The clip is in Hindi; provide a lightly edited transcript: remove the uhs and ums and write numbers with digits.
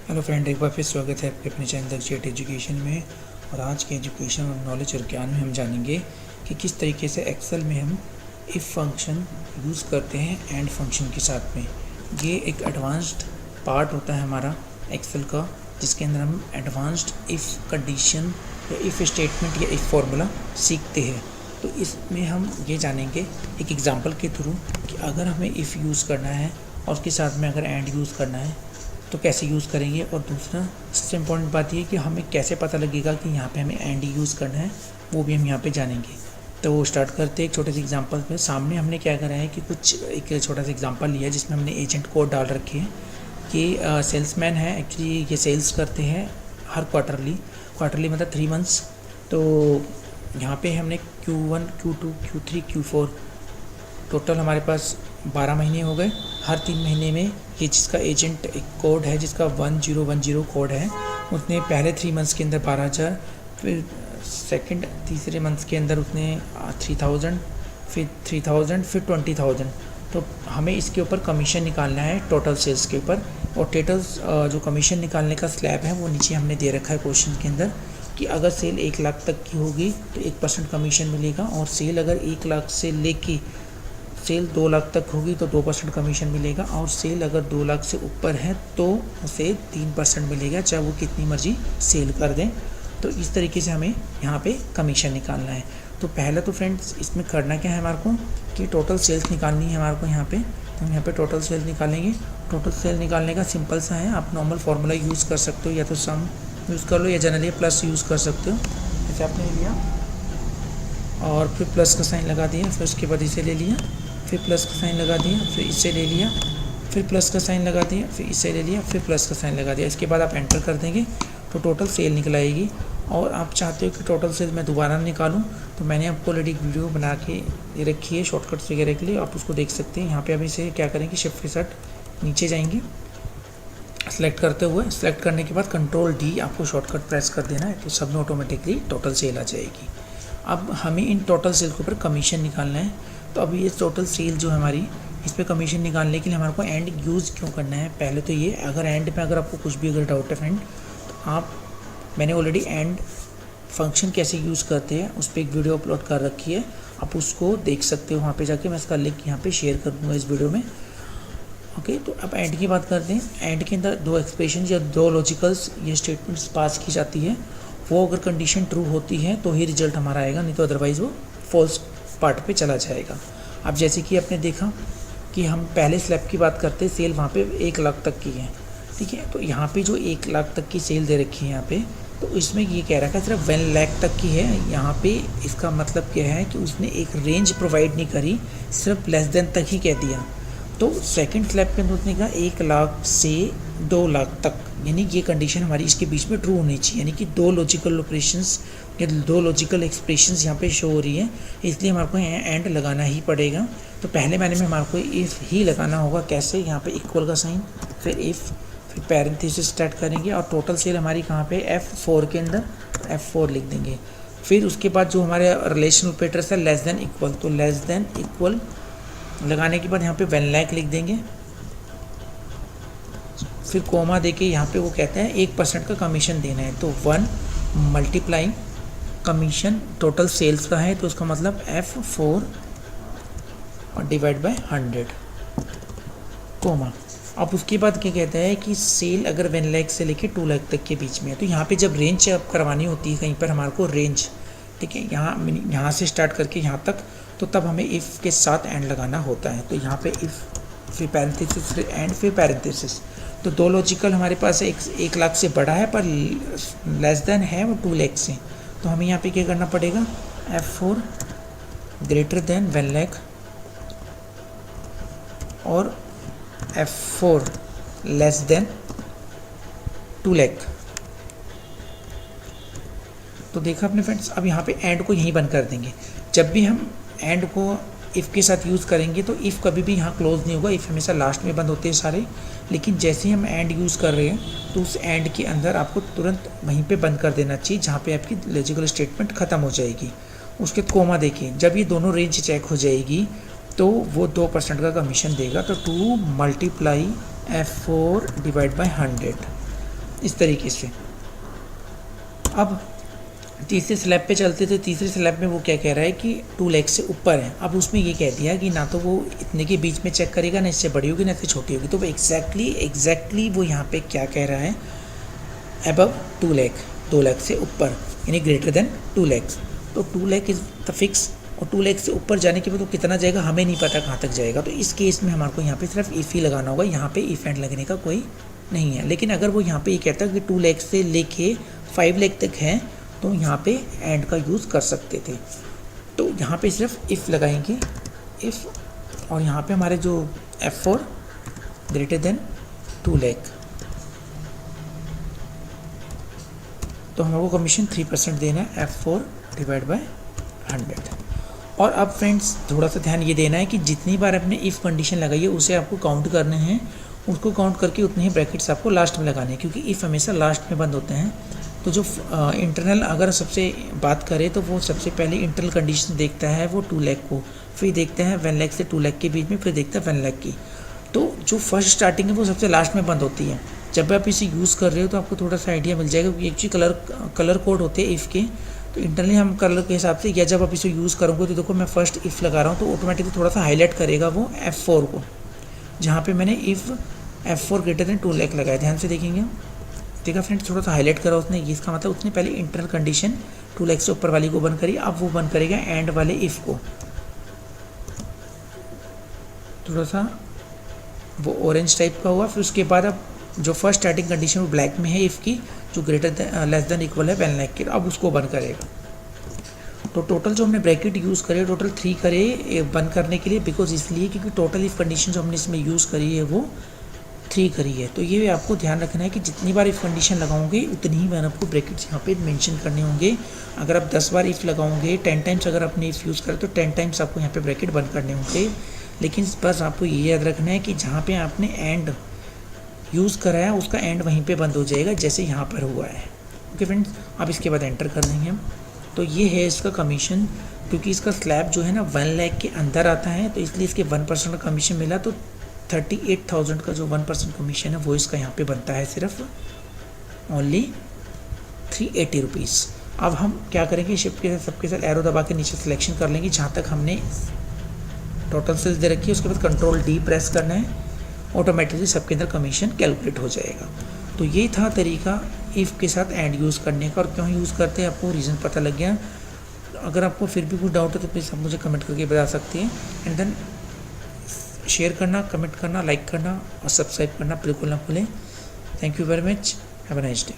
हेलो फ्रेंड, एक बार फिर स्वागत है आपके अपने चैनल दक्षिण एजुकेशन में। और आज के एजुकेशन और नॉलेज और ज्ञान में हम जानेंगे कि किस तरीके से एक्सेल में हम इफ़ फंक्शन यूज़ करते हैं एंड फंक्शन के साथ में। ये एक एडवांस्ड पार्ट होता है हमारा एक्सेल का, जिसके अंदर हम एडवांस्ड इफ़ कंडीशन या इफ़ स्टेटमेंट या इफ़ फार्मूला सीखते हैं। तो इसमें हम ये जानेंगे एक एग्ज़ाम्पल के थ्रू कि अगर हमें इफ़ यूज़ करना है और उसके साथ में अगर एंड यूज़ करना है तो कैसे यूज़ करेंगे। और दूसरा सबसे इम्पोर्टेंट बात ये कि हमें कैसे पता लगेगा कि यहाँ पे हमें एंड यूज़ करना है, वो भी हम यहाँ पे जानेंगे। तो स्टार्ट करते हैं एक छोटे से एग्जांपल पे। सामने हमने क्या करा है कि एक छोटा सा एग्जांपल लिया है जिसमें हमने एजेंट कोड डाल रखे हैं कि सेल्समैन है, एक्चुअली ये सेल्स करते हैं हर क्वार्टरली मतलब 3 मंथ्स। तो यहाँ पे हमने Q1 Q2 Q3 Q4 total हमारे पास 12 महीने हो गए। हर 3 महीने में ये जिसका एजेंट एक कोड है जिसका 1010 कोड है, उसने पहले 3 मंथ्स के अंदर 12,000, फिर तीसरे मंथ्स के अंदर उसने 3,000, फिर 3,000, फिर 20,000। तो हमें इसके ऊपर कमीशन निकालना है टोटल सेल्स के ऊपर। और जो कमीशन निकालने का स्लैब है वो नीचे हमने दे रखा है क्वेश्चन के अंदर कि अगर सेल 1 लाख तक की होगी तो 1% कमीशन मिलेगा, और सेल अगर 1 लाख से लेके सेल 2 लाख तक होगी तो 2% कमीशन मिलेगा, और सेल अगर 2 लाख से ऊपर है तो उसे 3% मिलेगा, चाहे वो कितनी मर्जी सेल कर दें। तो इस तरीके से हमें यहाँ पे कमीशन निकालना है। तो पहला तो फ्रेंड्स इसमें करना क्या है हमारे को कि टोटल सेल्स निकालनी है हमारे को यहाँ पे। तो हम यहाँ पे टोटल सेल्स निकालेंगे। टोटल सेल निकालने का सिंपल सा है, आप नॉर्मल फार्मूला यूज़ कर सकते हो, या तो सम यूज़ कर लो या जनरली प्लस यूज़ कर सकते हो। जैसे आपने लिया और फिर प्लस का साइन लगा दिया, फिर उसके बाद इसे ले लिया, फिर प्लस का साइन लगा दिया, फिर इससे ले लिया, फिर प्लस का साइन लगा दिया, फिर इससे ले लिया, फिर प्लस का साइन लगा दिया। इसके बाद आप एंटर कर देंगे तो टोटल सेल निकल आएगी। और आप चाहते हो कि टोटल सेल मैं दोबारा निकालूं तो मैंने आपको ऑलरेडी वीडियो बना के रखी है शॉर्टकट्स वगैरह के लिए, आप उसको देख सकते हैं। यहाँ पे अभी से क्या करेंगे, शिफ्ट के साथ नीचे जाएंगे, सेलेक्ट करते हुए, सेलेक्ट करने के बाद कंट्रोल D आपको शॉर्टकट प्रेस कर देना है, तो सब में ऑटोमेटिकली टोटल सेल आ जाएगी। अब हमें इन टोटल सेल के ऊपर कमीशन निकालना है। तो अभी ये टोटल सेल जो हमारी, इस पर कमीशन निकालने के लिए हमारे को एंड यूज़ क्यों करना है। पहले तो ये, अगर एंड में अगर आपको कुछ भी अगर डाउट है फ्रेंड, तो मैंने ऑलरेडी एंड फंक्शन कैसे यूज़ करते हैं उस पर एक वीडियो अपलोड कर रखी है, आप उसको देख सकते हो। वहाँ पे जाके मैं इसका लिंक यहाँ पे शेयर कर दूँगा इस वीडियो में। ओके, तो अब एंड की बात करते हैं। एंड के अंदर 2 एक्सप्रेशन या 2 लॉजिकल्स ये स्टेटमेंट्स पास की जाती है। वो अगर कंडीशन ट्रू होती है तो ही रिजल्ट हमारा आएगा, नहीं तो अदरवाइज़ वो फॉल्स पार्ट पे चला जाएगा। अब जैसे कि आपने देखा कि हम पहले स्लैब की बात करते हैं, सेल वहाँ पे 1 लाख तक की है, ठीक है। तो यहाँ पे जो 1 लाख तक की सेल दे रखी है यहाँ पे, तो इसमें ये कह रहा है सिर्फ 1 लाख तक की है। यहाँ पे इसका मतलब क्या है कि उसने एक रेंज प्रोवाइड नहीं करी, सिर्फ लेस देन तक ही कह दिया। तो सेकंड स्लैब के अंदर उसने कहा 1 लाख से 2 लाख तक, यानी ये कंडीशन हमारी इसके बीच में ट्रू होनी चाहिए, यानी कि 2 लॉजिकल ऑपरेशंस या 2 लॉजिकल एक्सप्रेशंस यहाँ पे शो हो रही है, इसलिए हमारे को एंड लगाना ही पड़ेगा। तो पहले मैंने में हमारे को इफ़ ही लगाना होगा। कैसे, यहाँ पे इक्वल का साइन, फिर इफ़, फिर पैरेंथेसिस स्टार्ट करेंगे, और टोटल सेल हमारी कहाँ पे F4 के अंदर F4 लिख देंगे। फिर उसके बाद जो हमारे रिलेशन ऑपरेटर्स है लेस देन इक्वल, तो लेस देन इक्वल लगाने के बाद यहाँ पे 1 लाख लिख देंगे, फिर कोमा देके यहाँ पे वो कहते हैं 1% का कमीशन देना है। तो 1 मल्टीप्लाई कमीशन टोटल सेल्स का है, तो उसका मतलब F4 और डिवाइड बाय 100 कोमा। अब उसके बाद क्या कहता है कि सेल अगर 1 लाख से लेके 2 लाख तक के बीच में है, तो यहाँ पे जब रेंज आप करवानी होती है कहीं पर हमारे को रेंज, ठीक है, यहाँ से स्टार्ट करके यहाँ तक, तो तब हमें इफ़ के साथ एंड लगाना होता है। तो यहाँ पे इफ़, फिर पैरेंथेसिस, फिर एंड, फिर पैरेंथेसिस। तो 2 लॉजिकल हमारे पास 1 लाख से बड़ा है पर लेस देन है वो 2 लाख से, तो हमें यहाँ पे क्या करना पड़ेगा, F4 ग्रेटर देन 1 लाख और F4 लेस देन 2 लाख। तो देखा अपने फ्रेंड्स। अब यहाँ पे एंड को यहीं बंद कर देंगे। जब भी हम एंड को इफ़ के साथ यूज़ करेंगे तो इफ़ कभी भी यहाँ क्लोज नहीं होगा, इफ़ हमेशा लास्ट में बंद होते हैं सारे। लेकिन जैसे ही हम एंड यूज़ कर रहे हैं तो उस एंड के अंदर आपको तुरंत वहीं पे बंद कर देना चाहिए जहाँ पे आपकी लॉजिकल स्टेटमेंट ख़त्म हो जाएगी। उसके कोमा देखिए, जब ये दोनों रेंज चेक हो जाएगी तो वो 2% का कमीशन देगा। तो 2 मल्टीप्लाई F4 डिवाइड बाई 100, इस तरीके से। अब तीसरे स्लैब पे चलते थे। तीसरे स्लैब में वो क्या कह रहा है कि 2 लाख से ऊपर है। अब उसमें ये कह दिया कि ना तो वो इतने के बीच में चेक करेगा, ना इससे बड़ी होगी ना इससे छोटी होगी। तो वो एग्जैक्टली वो यहाँ पे क्या कह रहा है, अबव 2 लाख, 2 लाख से ऊपर, यानी ग्रेटर देन 2 लाख। तो 2 लाख इज़ द फिक्स, और 2 लाख से ऊपर जाने के बाद तो कितना जाएगा हमें नहीं पता कहाँ तक जाएगा। तो इस केस में हमारे को यहाँ पे सिर्फ इफ़ ही लगाना होगा, यहाँ पे इफ एंड लगने का कोई नहीं है। लेकिन अगर वो यहाँ पे ये कहता है कि 2 लाख से लेके 5 लाख तक है तो यहाँ पे एंड का यूज़ कर सकते थे। तो यहाँ पे सिर्फ इफ़ लगाएंगे, इफ़, और यहाँ पे हमारे जो F4 ग्रेटर देन 2 लाख, तो हमको कमीशन 3% देना है, F4 डिवाइड बाय 100। और अब फ्रेंड्स थोड़ा सा ध्यान ये देना है कि जितनी बार आपने इफ़ कंडीशन लगाई है उसे आपको काउंट करने हैं, उसको काउंट करके उतने ही ब्रैकेट्स आपको लास्ट में लगाने हैं, क्योंकि इफ़ हमेशा लास्ट में बंद होते हैं। तो जो इंटरनल अगर सबसे बात करें तो वो सबसे पहले इंटरनल कंडीशन देखता है वो 2 लाख को, फिर देखता है 1 लाख से 2 लाख के बीच में, फिर देखता है 1 लाख की। तो जो फर्स्ट स्टार्टिंग है वो सबसे लास्ट में बंद होती है। जब आप इसे यूज़ कर रहे हो तो आपको थोड़ा सा आइडिया मिल जाएगा, क्योंकि एक्चुअली कलर कोड होते हैं इफ़ के, तो इंटरनली हम कलर के हिसाब से, या जब आप इसे यूज़ करोगे तो देखो मैं फर्स्ट इफ़ लगा रहा हूँ तो ऑटोमेटिकली थोड़ा सा हाईलाइट करेगा वो F4 को, जहाँ पे मैंने if F4 greater than 2 lakh लगाया। ध्यान से देखेंगे, देखा फ्रेंड्स, थोड़ा सा हाईलाइट करा उसने। इसका मतलब उसने पहले इंटरनल कंडीशन 2 लाख से ऊपर वाली को बंद करी, अब वो बंद करेगा एंड वाले इफ़ को। थोड़ा सा वो ऑरेंज टाइप का हुआ। फिर उसके बाद अब जो फर्स्ट स्टार्टिंग कंडीशन वो ब्लैक में है इफ़ की, जो greater than less than equal है 1 लाख की, अब उसको बंद करेगा। तो टोटल जो हमने ब्रैकेट यूज़ करे टोटल 3 करे बंद करने के लिए, बिकॉज इसलिए क्योंकि टोटल इफ़ कंडीशन जो हमने इसमें यूज़ करी है वो 3 करी है। तो ये आपको ध्यान रखना है कि जितनी बार इफ़ कंडीशन लगाओगे उतनी ही बार आपको ब्रैकेट्स यहाँ पे मेंशन करने होंगे। अगर आप 10 बार इफ़ लगाओगे, 10 टाइम्स अगर आपने इफ़ यूज़ करा तो 10 टाइम्स आपको यहाँ पे ब्रैकेट बंद करने होंगे। लेकिन बस आपको ये याद रखना है कि जहाँ पे आपने एंड यूज़ करा है उसका एंड वहीं पे बंद हो जाएगा, जैसे यहाँ पर हुआ है। ओके फ्रेंड्स, अब इसके बाद एंटर कर देंगे हम। तो ये है इसका कमीशन, क्योंकि इसका स्लैब जो है ना 1 लाख के अंदर आता है, तो इसलिए इसके 1% का कमीशन मिला। तो 38,000 का जो 1% कमीशन है वो इसका यहाँ पे बनता है सिर्फ ओनली 380 रुपीज़। अब हम क्या करेंगे, शिफ्ट के साथ सबके साथ एरो दबा के नीचे सिलेक्शन कर लेंगे जहाँ तक हमने टोटल सेल्स दे रखी है। उसके बाद कंट्रोल D प्रेस करना है, ऑटोमेटिकली सबके अंदर कमीशन कैलकुलेट हो जाएगा। तो ये था तरीका इफ़ के साथ एंड यूज़ करने का, और क्यों यूज़ करते हैं आपको रीज़न पता लग गया। अगर आपको फिर भी कुछ डाउट है तो प्लीज़ आप मुझे कमेंट करके बता सकते हैं। एंड देन शेयर करना, कमेंट करना, लाइक करना और सब्सक्राइब करना बिल्कुल ना भूलें। Thank you very much, have a nice day.